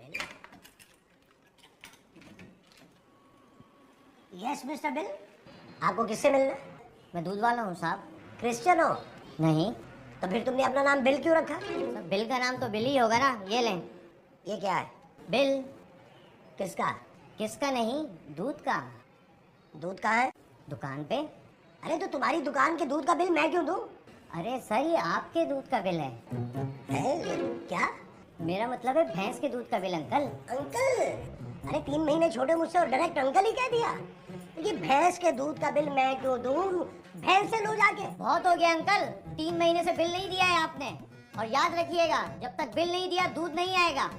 Bill. Yes mister bill, आपको किससे मिलना है? मैं दूध वाला हूँ साहब। क्रिश्चियन हो? नहीं तो फिर तुमने अपना नाम बिल क्यों रखा? सर, बिल का नाम तो बिल ही होगा ना। ये लें ये क्या है? बिल। किसका? किसका नहीं, दूध का। दूध कहाँ है? दुकान पे। अरे तो तुम्हारी दुकान के दूध का बिल मैं क्यों दूं? अरे सर, ये आपके दूध का बिल है। क्या? मेरा मतलब है भैंस के दूध का बिल अंकल। अंकल? अरे 3 महीने छोटे मुझसे और डायरेक्ट अंकल ही कह दिया। ये भैंस के दूध का बिल मैं क्यों दूं? भैंस से लो जाके। बहुत हो गया अंकल, 3 महीने से बिल नहीं दिया है आपने। और याद रखिएगा, जब तक बिल नहीं दिया दूध नहीं आएगा।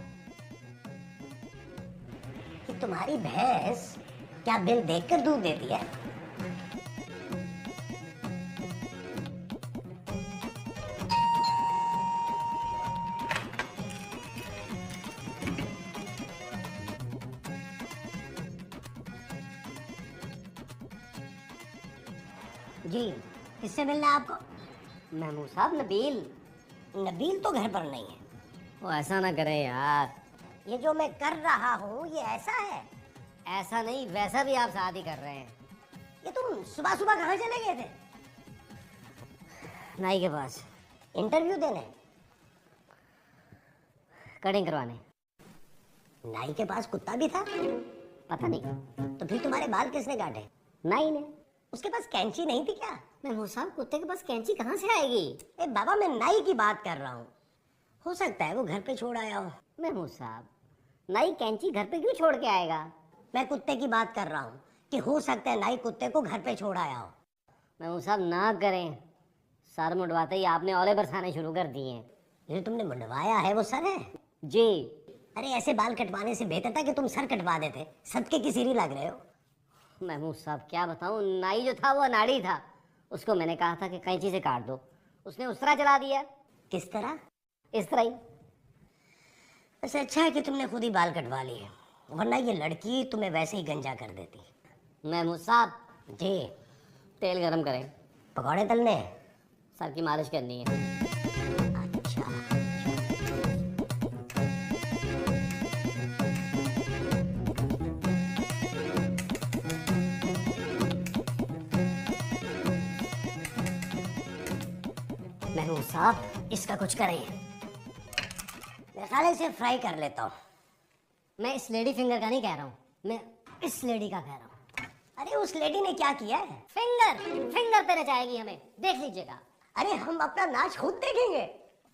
कि तुम्हारी भैंस क्या बिल देखकर दूध देती है? जी, किससे मिलना है आपको? महमूद साहब, नबील। नबील तो घर पर नहीं है। वो ऐसा ना करें यार। ये जो मैं कर रहा हूँ ये ऐसा है? ऐसा नहीं, वैसा भी आप शादी कर रहे हैं। ये तुम सुबह सुबह कहाँ चले गए थे? नाई के पास। इंटरव्यू देने? कटिंग करवाने। नाई के पास कुत्ता भी था? पता नहीं। तो फिर तुम्हारे बाल किसने काटे? नाई ने। उसके पास कैंची नहीं थी क्या? महमूद साहब, कुत्ते के पास कैंची कहाँ से आएगी? ए बाबा, मैं नाई की बात कर रहा हूँ। हो सकता है वो घर पे छोड़ आया हो। महमूद साहब, नाई कैंची घर पे क्यों छोड़ के आएगा? मैं कुत्ते की बात कर रहा हूँ कि हो सकता है नाई कुत्ते को घर पे छोड़ आया हो। महमूद साहब ना करें, सर मुंडवाते ही आपने औले बरसाने शुरू कर दिए हैं। जो तुमने मुंडवाया है वो सर है? जी। अरे ऐसे बाल कटवाने से बेहतर था कि तुम सर कटवा देते। सदके की सीरी लग रहे हो। महमूद साहब क्या बताऊं, नाई जो था वो अनाड़ी था। उसको मैंने कहा था कि कैंची से काट दो, उसने उस तरह चला दिया। किस तरह? इस तरह ही। वैसे अच्छा है कि तुमने खुद ही बाल कटवा लिए, वरना ये लड़की तुम्हें वैसे ही गंजा कर देती। महमूद साहब जी। तेल गरम करें। पकौड़े तलने हैं? सर की मालिश करनी है। अच्छा। महमूद साहब इसका कुछ करें। मेरे ख्याल है इसे फ्राई कर लेता हूँ। मैं इस लेडी फिंगर का नहीं कह रहा हूँ, मैं इस लेडी का कह रहा हूँ। अरे उस लेडी ने क्या किया है? फिंगर फिंगर पे नचाएगी हमें, देख लीजिएगा। अरे हम अपना नाच खुद देखेंगे।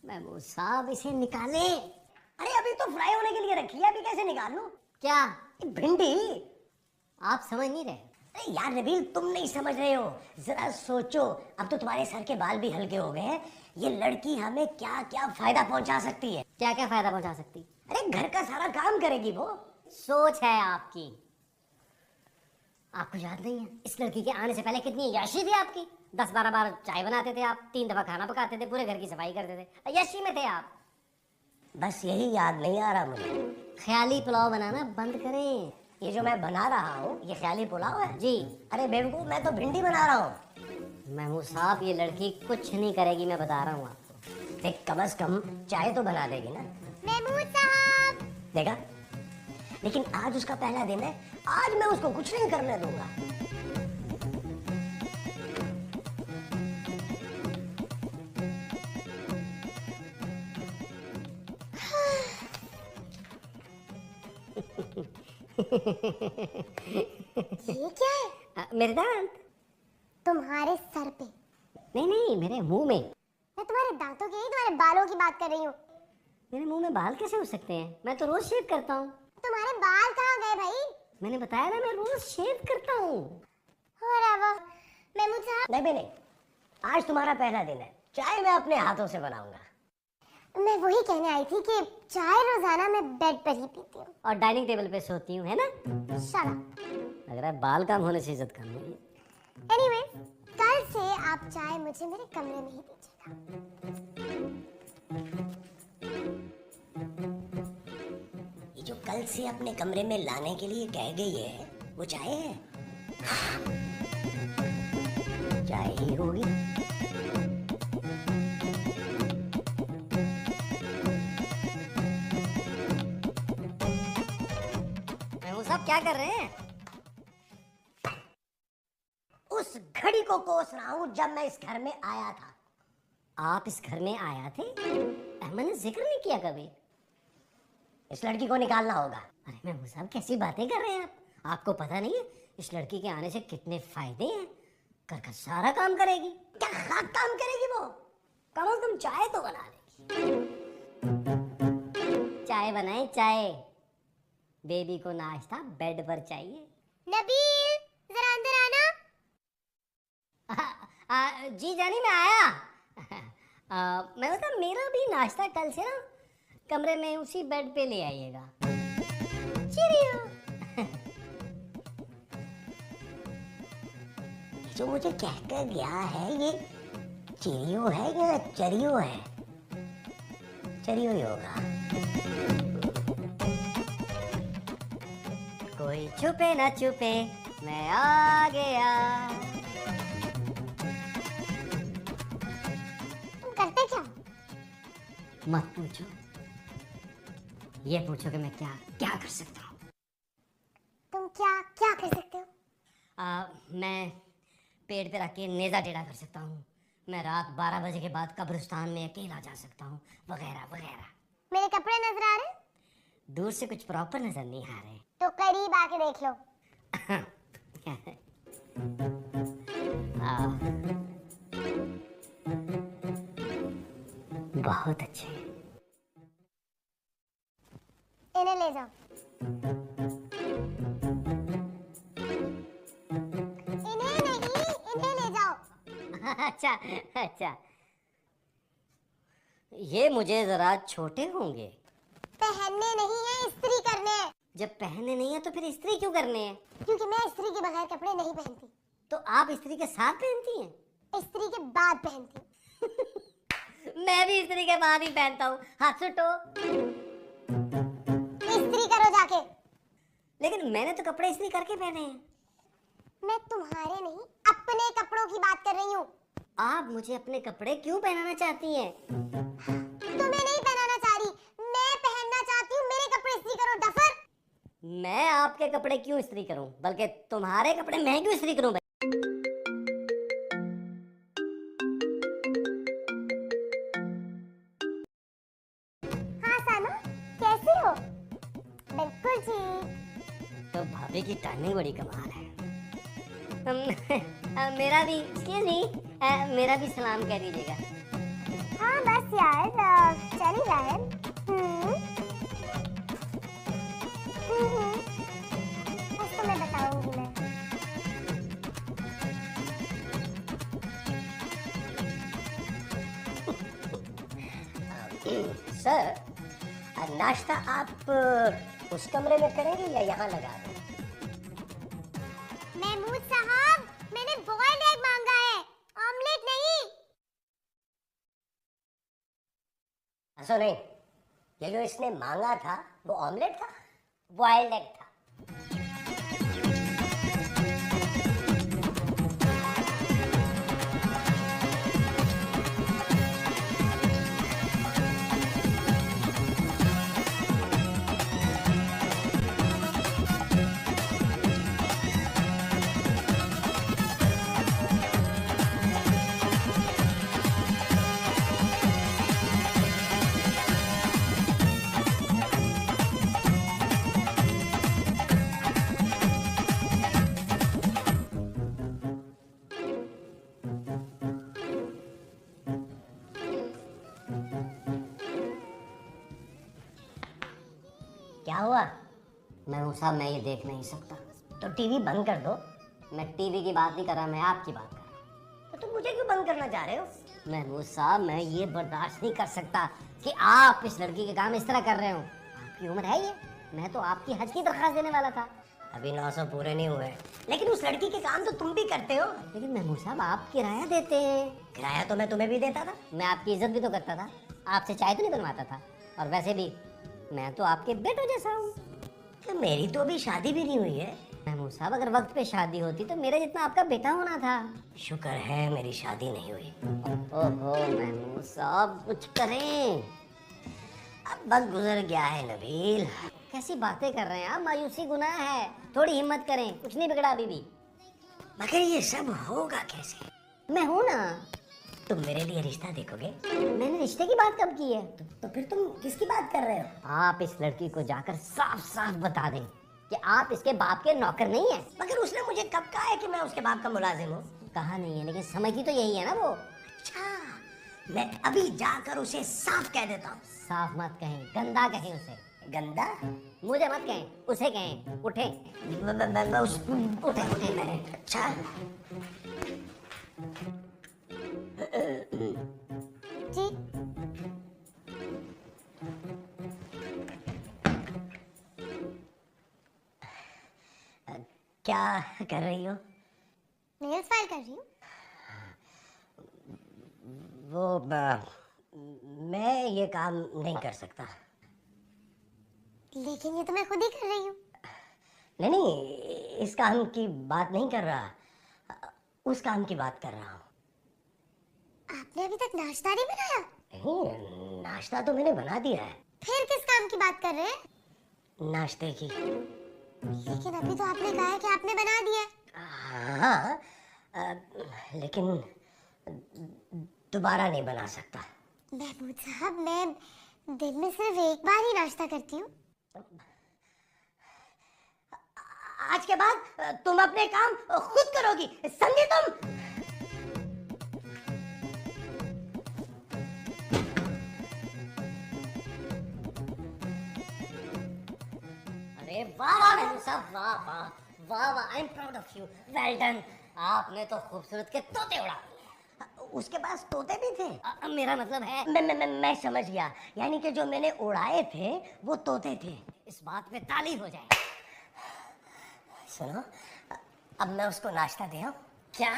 महमूद साहब इसे निकाले। अरे अभी तो फ्राई होने के लिए रखी है, अभी कैसे निकाल लूं? क्या? भिंडी। आप समझ नहीं रहे। अरे यार नबील, तुम नहीं समझ रहे हो। जरा सोचो, अब तो तुम्हारे सर के बाल भी हल्के हो गए हैं। ये लड़की हमें क्या क्या फायदा पहुंचा सकती है? क्या क्या फायदा पहुंचा सकती? अरे घर का सारा काम करेगी वो। सोच है आपकी। आपको याद नहीं है इस लड़की के आने से पहले कितनी यशी थी आपकी? 10-12 बार चाय बनाते थे आप, 3 दफा खाना पकाते थे, पूरे घर की सफाई करते थे, यशी में थे आप। बस यही याद नहीं आ रहा मुझे। ख्याली पुलाव बनाना बंद करें। ये जो मैं बना रहा हूँ ये ख्याली पुलाव है? जी। अरे बेवकूफ, मैं तो भिंडी बना रहा हूँ। महमूद साहब ये लड़की कुछ नहीं करेगी, मैं बता रहा हूँ आपको। देख, कम से कम चाय तो बना देगी ना। महमूद साहब देखा, लेकिन आज उसका पहला दिन है, आज मैं उसको कुछ नहीं करने दूंगा। ये क्या है? मेरे दांत। तुम्हारे सर पे? नहीं नहीं, मेरे मुंह में। मैं तुम्हारे दांतों की नहीं, तुम्हारे बालों की बात कर रही हूँ। मेरे मुंह में बाल कैसे हो सकते हैं? मैं तो रोज शेव करता हूँ। तुम्हारे बाल कहाँ गए भाई? मैंने बताया ना, मैं रोज शेव करता हूँ। महमूद साहब, नहीं, आज तुम्हारा पहला दिन है, चाय मैं अपने हाथों से बनाऊंगा। मैं वही कहने आई थी कि चाय रोजाना मैं बेड पर ही पीती हूँ और डाइनिंग टेबल पे सोती हूँ, है ना? Shut up. लग रहा है बाल काम होने से इज्जत कम है। Anyways, कल से आप चाय मुझे मेरे कमरे में ही दीजिएगा। ये जो कल से अपने कमरे में लाने के लिए कह गई है वो चाय है? चाय ही होगी। साहब क्या कर रहे हैं? उस घड़ी को कोस रहा हूँ जब मैं इस घर में आया था। आप इस घर में आया थे? मैंने जिक्र नहीं किया कभी। इस लड़की को निकालना होगा। अरे महमूद साहब कैसी बातें कर रहे हैं आप? आपको पता नहीं है इस लड़की के आने से कितने फायदे हैं? घर का सारा काम करेगी। क्या खाक काम करेगी वो? कम से कम चाय तो बना लेगी। चाय बनाए चाय। बेबी को नाश्ता बेड पर चाहिए। नबील जरा अंदर आना। जी जानी मैं आया। मैं बता मेरा भी नाश्ता कल से ना कमरे में उसी बेड पे ले आइएगा। चिड़िया। जो मुझे कहकर गया है ये चिड़ियो है या चरियो है? चरियो ही होगा। कोई छुपे ना छुपे मैं आ गया। तुम करते क्या? मत पूछो, ये पूछो कि मैं क्या क्या कर सकता हूँ। तुम क्या क्या कर सकते हो? मैं पेड़ पे रख के नेज़ा टेढ़ा कर सकता हूँ। मैं रात 12 बजे के बाद कब्रिस्तान में अकेला जा सकता हूँ, वगैरह वगैरह। मेरे कपड़े नजर आ रहे हैं? दूर से कुछ प्रॉपर नजर नहीं आ रहे। तो करीब आके देख लो। बहुत अच्छे। इन्हें ले जाओ। इन्हें नहीं, इन्हें ले जाओ। अच्छा अच्छा, ये मुझे जरा छोटे होंगे। पहनने नहीं है, इस्त्री करने हैं। जब पहनने नहीं है तो फिर इस्त्री क्यों करने हैं? क्योंकि मैं इस्त्री के बगैर कपड़े नहीं पहनती। तो आप इस्त्री के साथ पहनती हैं? इस्त्री के बाद पहनती हूँ। मैं भी इस्त्री के बाद ही पहनता हूँ। हाथ सुटो। इस्त्री करो जाके। लेकिन मैंने तो कपड़े इस्त्री करके पहने हैं। मैं तुम्हारे नहीं, अपने कपड़ों की बात कर रही हूँ। आप मुझे अपने कपड़े क्यों पहनाना चाहती हैं? तुम्हें नहीं पहनाना चाह रही, मैं पहनना चाहती हूँ। मेरे कपड़े इस्त्री करो डफर। मैं आपके कपड़े क्यों इस्त्री करूं? बल्कि तुम्हारे कपड़े मैं क्यों इस्त्री करूं? हाँ सामा, कैसी हो? बिल्कुल ठीक। तो भाभी की टाइमिंग बड़ी कमाल है। मेरा भी एक्सक्यूज मी, मेरा भी सलाम कह दीजिएगा। हाँ बस यार, चली जाए। बस तुम्हें बताऊंगी मैं। सर, नाश्ता आप उस कमरे में करेंगे या यहाँ लगा दें? महमूद साहब, मैंने बॉइल्ड एग मांगा है, ऑमलेट नहीं। ऐसा नहीं, ये जो इसने मांगा था वो ऑमलेट था, बॉइल्ड एग था। क्या हुआ? मैं साहब मैं ये देख नहीं सकता। तो टीवी बंद कर दो। मैं टीवी की बात नहीं कर रहा, मैं आपकी बात कर रहा हूँ। तो तुम मुझे क्यों बंद करना चाह रहे हो? महमूद साहब मैं ये बर्दाश्त नहीं कर सकता कि आप इस लड़की के काम इस तरह कर रहे हो। आपकी उम्र है ये, मैं तो आपकी हज की दरख्वास्त देने वाला था। अभी 900 पूरे नहीं हुए, लेकिन उस लड़की के काम तो तुम भी करते हो। लेकिन महमूद साहब आप किराया देते हैं। किराया तो मैं तुम्हें भी देता था। मैं आपकी इज्जत भी तो करता था, आपसे चाय तो नहीं बनवाता था। और वैसे भी मैं तो आपके बेटो जैसा हूँ। तो मेरी तो अभी शादी भी नहीं हुई है। महमूद साहब अगर वक्त पे शादी होती तो मेरे जितना आपका बेटा होना था। शुक्र है मेरी शादी नहीं हुई। ओहो महमूद साहब कुछ करें। अब वक्त गुजर गया है नबील। कैसी बातें कर रहे हैं आप? मायूसी गुनाह है, थोड़ी हिम्मत करें, कुछ नहीं बिगड़ा अभी भी। मगर ये सब होगा कैसे? मैं हूं ना। तुम मेरे लिए रिश्ता देखोगे? मैंने रिश्ते की बात कब की है? तो फिर तुम किसकी बात कर रहे हो? आप इस लड़की को जाकर साफ साफ बता दें कि आप इसके बाप के नौकर नहीं हैं। मगर उसने मुझे कब कहा है कि मैं उसके बाप का मुलाजिम हूँ? कहा नहीं है, लेकिन समझती तो यही है ना वो। अच्छा, मैं अभी जाकर उसे साफ कह देता हूँ। साफ मत कहें, गंदा कहें उसे। गंदा? मुझे मत कहें, उसे कहें। उठे। उठे मैं। अच्छा, जी क्या कर रही हो? नेल्स फाइल कर रही हूँ। मैं ये काम नहीं कर सकता। लेकिन ये तो मैं खुद ही कर रही हूँ। नहीं, इस काम की बात नहीं कर रहा, उस काम की बात कर रहा हूँ। आपने अभी तक नाश्ता नहीं बनाया? नहीं, नाश्ता तो मैंने बना दिया है। फिर किस काम की बात कर रहे हैं? नाश्ते की। लेकिन अभी तो आपने कहा है कि आपने बना दिया है। हाँ, लेकिन दोबारा नहीं बना सकता। महमूद साहब, मैं दिन में सिर्फ एक बार ही नाश्ता करती हूँ। आज के बाद तुम अपने काम खुद करोगी, समझी तुम? अरे वाह मेहमूद साहब, वाह वाह वाह वाह, I am proud of you, well done. आपने तो खूबसूरत के तोते उड़ा दिए। उसके पास तोते भी थे? मेरा मतलब है, मैं समझ गया, यानी कि जो मैंने उड़ाए थे वो तोते थे। इस बात पे ताली हो जाए। सुनो, अब मैं उसको नाश्ता दे आऊं? क्या?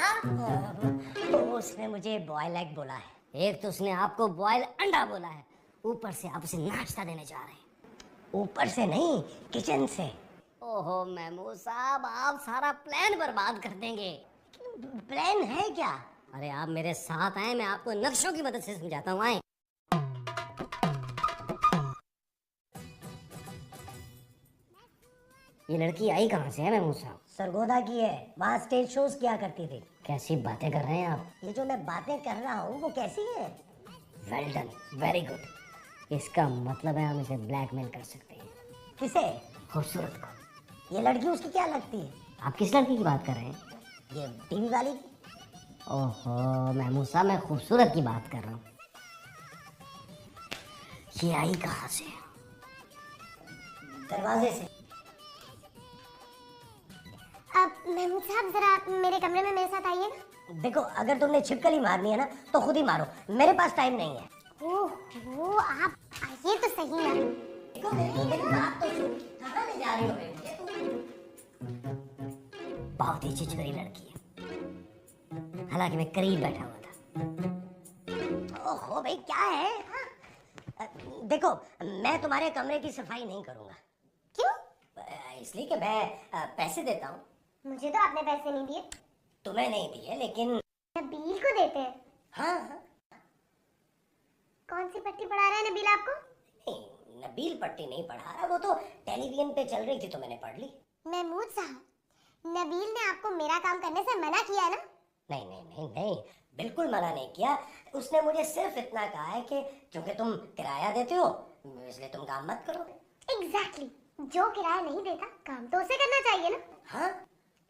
उसने मुझे बॉयल एग बोला है। एक तो उसने आपको बॉयल अंडा बोला है, ऊपर से आप उसे नाश्ता देने जा रहे हैं। ऊपर से नहीं, किचन से। ओहो महमूद साहब, आप सारा प्लान बर्बाद कर देंगे। प्लान है क्या? अरे आप मेरे साथ आए, मैं आपको नक्शों की मदद से समझाता हूँ। आए। ये लड़की आई कहाँ से है महमूद साहब? सरगोदा की है, वहाँ स्टेज शोज किया करती थी। कैसी बातें कर रहे हैं आप? ये जो मैं बातें कर रहा हूँ वो कैसी है? Well done, very good. इसका मतलब है हम इसे ब्लैकमेल कर सकते हैं। किसे? खूबसूरत को। ये लड़की उसकी क्या लगती है? आप किस लड़की की बात कर रहे हैं? ये टीवी वाली की। ओहो महमूद साहब, मैं खूबसूरत की बात कर रहा हूँ। ये आई कहाँ से? दरवाजे से। अब महमूद साहब, जरा मेरे कमरे में मेरे साथ आइए ना। देखो, अगर तुमने छिपकली मारनी है ना तो खुद ही मारो, मेरे पास टाइम नहीं है। ओहो, आप आइए तो सही ना। बहुत ही चिचकरी लड़की है, हालांकि मैं करीब बैठा हुआ था। ओहो भाई, क्या है? देखो, मैं तुम्हारे कमरे की सफाई नहीं करूंगा। क्यों? इसलिए कि मैं पैसे देता हूँ। मुझे तो आपने पैसे नहीं दिए। तुम्हें नहीं दिए, लेकिन नबील को देते हैं। हाँ। कौन सी पट्टी पढ़ा रहा है नबील आपको? नहीं, नबील पट्टी नहीं पढ़ा रहा, वो तो टेलीविजन पे चल रही थी तो मैंने पढ़ ली। महमूद साहब, नबील ने आपको मेरा काम करने से मना किया है ना? नहीं नहीं नहीं नहीं, बिल्कुल मना नहीं किया। उसने मुझे सिर्फ इतना कहा है कि क्योंकि तुम किराया देते हो इसलिए तुम काम मत करो। एग्जैक्टली, जो किराया नहीं देता काम तो उसे करना चाहिए ना। हाँ,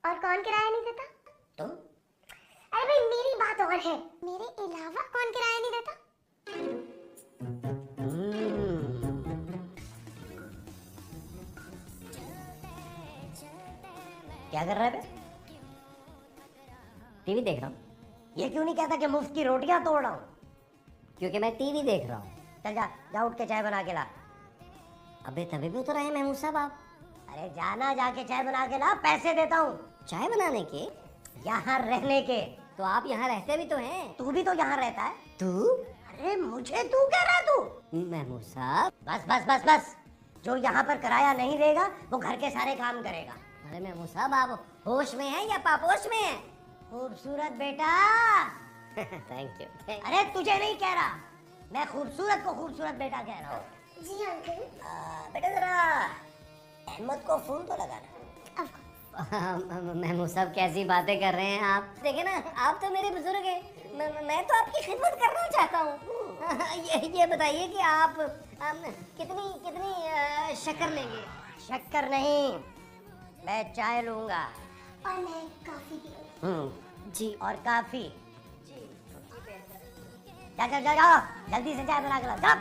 और कौन किराया नहीं देता? तुम। अरे भाई, मेरी बात और है, मेरे अलावा कौन किराया नहीं देता? क्या कर रहा है बे? टीवी देख रहा हूँ। ये क्यों नहीं कहता कि मुफ्त की रोटियां तोड़ रहा हूँ? क्योंकि मैं टीवी देख रहा हूँ। चल जा जा, उठ के चाय बना के ला। अबे तभी भी उतर आए महमूद साहब आप। अरे जाना, जाके चाय बना के ला, पैसे देता हूँ। चाय बनाने के? यहाँ रहने के। तो आप यहाँ रहते भी तो हैं। तू भी तो यहाँ रहता है। तू? अरे मुझे तू कह रहा है तू? महमूद साहब। बस बस बस बस, जो यहाँ पर किराया नहीं देगा वो घर के सारे काम करेगा। अरे महमूद साहब, आप होश में हैं या पापोश में हैं? खूबसूरत बेटा। Thank you. अरे तुझे नहीं कह रहा, मैं खूबसूरत को खूबसूरत बेटा कह रहा हूँ। जी अंकल। बेटा जरा अहमद को फोन तो लगाना। महमूद साहब कैसी बातें कर रहे हैं आप? देखिए ना, आप तो मेरे बुजुर्ग हैं, मैं तो आपकी खिदमत करना चाहता हूँ। ये बताइए कि आप कितनी कितनी शक्कर लेंगे? शक्कर नहीं, मैं चाय लूंगा। और मैं कॉफी पीऊंगी। जी। और काफी। जा जा जा जा, जल्दी से चाय बना के ला। जा।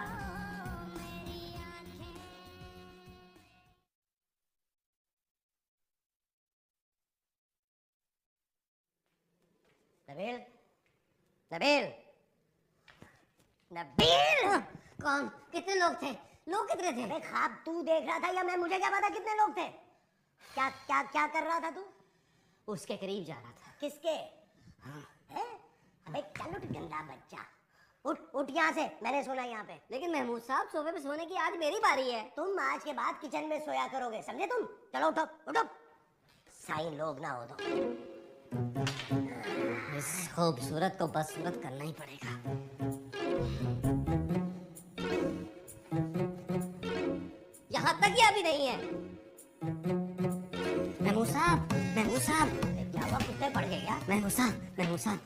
नबील, नबील, नबील। कौन? कितने लोग थे? लोग कितने थे? अरे ख्वाब तू देख रहा था या मैं? मुझे क्या पता कितने लोग थे? क्या क्या क्या कर रहा था तू? उसके करीब जा रहा था। किसके? हैं? अबे चल उठ गंदा बच्चा, उठ उठ यहाँ से, मैंने सोना यहाँ पे। लेकिन महमूद साहब, सोफे पे सोने की आज मेरी बारी है। तुम आज के बाद किचन में सोया करोगे, समझे तुम? चलो उठो उठो, साइन लोग ना हो तो। इस खूबसूरत को बदसूरत करना ही पड़ेगा। यहाँ तक या भी नहीं है? महमूद साहब, महमूद साहब, क्या हुआ, कुत्ते पड़ गए क्या? महमूद साहब, महमूद साहब,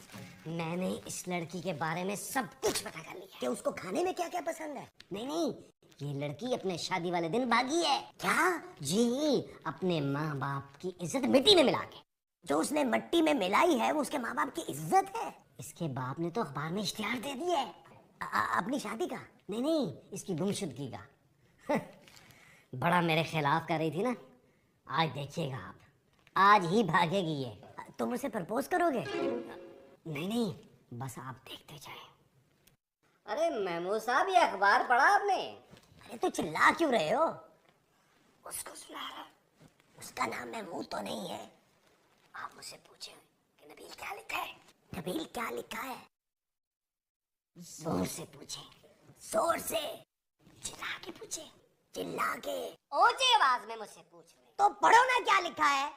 मैंने इस लड़की के बारे में सब कुछ पता कर लिया। कि उसको खाने में क्या क्या पसंद है? नहीं नहीं, ये लड़की अपने शादी वाले दिन भागी है। क्या? जी, अपने माँ बाप की इज्जत मिट्टी में मिला के। जो उसने मिट्टी में मिलाई है वो उसके माँ बाप की इज्जत है। इसके बाप ने तो अखबार में इश्तिहार दे दिया है। अपनी शादी का? नहीं नहीं, इसकी गुमशुदगी का। बड़ा मेरे खिलाफ कर रही थी ना, आज देखिएगा आप, आज ही भागेगी ये। तुम उसे प्रपोज करोगे? नहीं नहीं, बस आप देखते जाएं। अरे महमूद साहब, ये अखबार पढ़ा आपने? अरे तो चिल्ला क्यों रहे हो? उसको सुना रहा, उसका नाम महमूद तो नहीं है। आप मुझसे पूछे कि नबील क्या लिखा है? नबील क्या लिखा है? जोर से पूछे, जोर से, चिल्ला के पूछे, चिल्ला के। ऊंची आवाज में मुझसे पूछ रहे। तो पढ़ो ना, क्या लिखा है?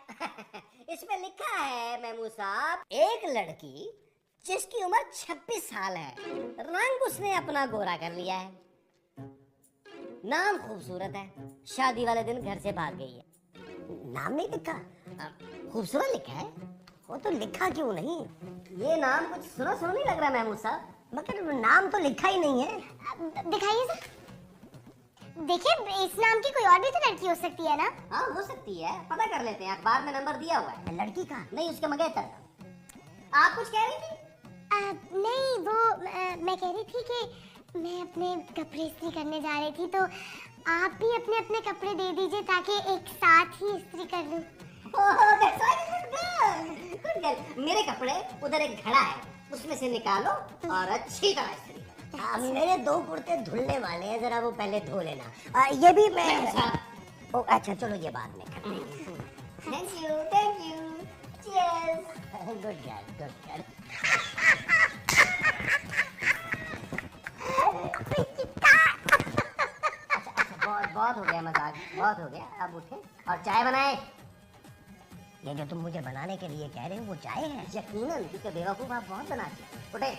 इसमें लिखा है महमूद साहब, एक लड़की जिसकी उम्र 26 साल है, रंग उसने अपना गोरा कर लिया है, नाम खूबसूरत है, शादी वाले दिन घर से भाग गई है। नाम नहीं लिखा? खूबसूरत लिखा है। वो तो लिखा क्यों नहीं? ये नाम कुछ सुना सुना नहीं लग रहा महमूद साहब? मगर नाम तो लिखा ही नहीं है। दिखाइए सर। देखिए, इस नाम की कोई और भी तो लड़की हो सकती है ना? हाँ, हो सकती है, पता कर लेते हैं, अखबार में नंबर दिया हुआ है। लड़की का? नहीं, उसके मंगेतर का। आप कुछ कह रही थी? नहीं, वो मैं कह रही थी कि मैं अपने कपड़े इस्त्री करने जा रही थी, तो आप भी अपने अपने कपड़े दे दीजिए ताकि एक साथ ही इस्त्री कर लूं। Good girl. मेरे कपड़े उधर एक घड़ा है, उसमें से निकालो और अच्छी तरह इस्त्री करो। मेरे 2 कुर्ते धुलने वाले हैं, जरा वो पहले धो लेना। ये भी मैं। ओ अच्छा, चलो ये बाद में करते हैं। Thank you, thank you, cheers. Good girl, good girl. बहुत हो गया मजाक, बहुत हो गया, अब उठे और चाय बनाए। ये जो तुम मुझे बनाने के लिए कह रहे हो वो चाय है? यकीनन, क्योंकि बेवकूफ आप बहुत बनाते हैं। उठे।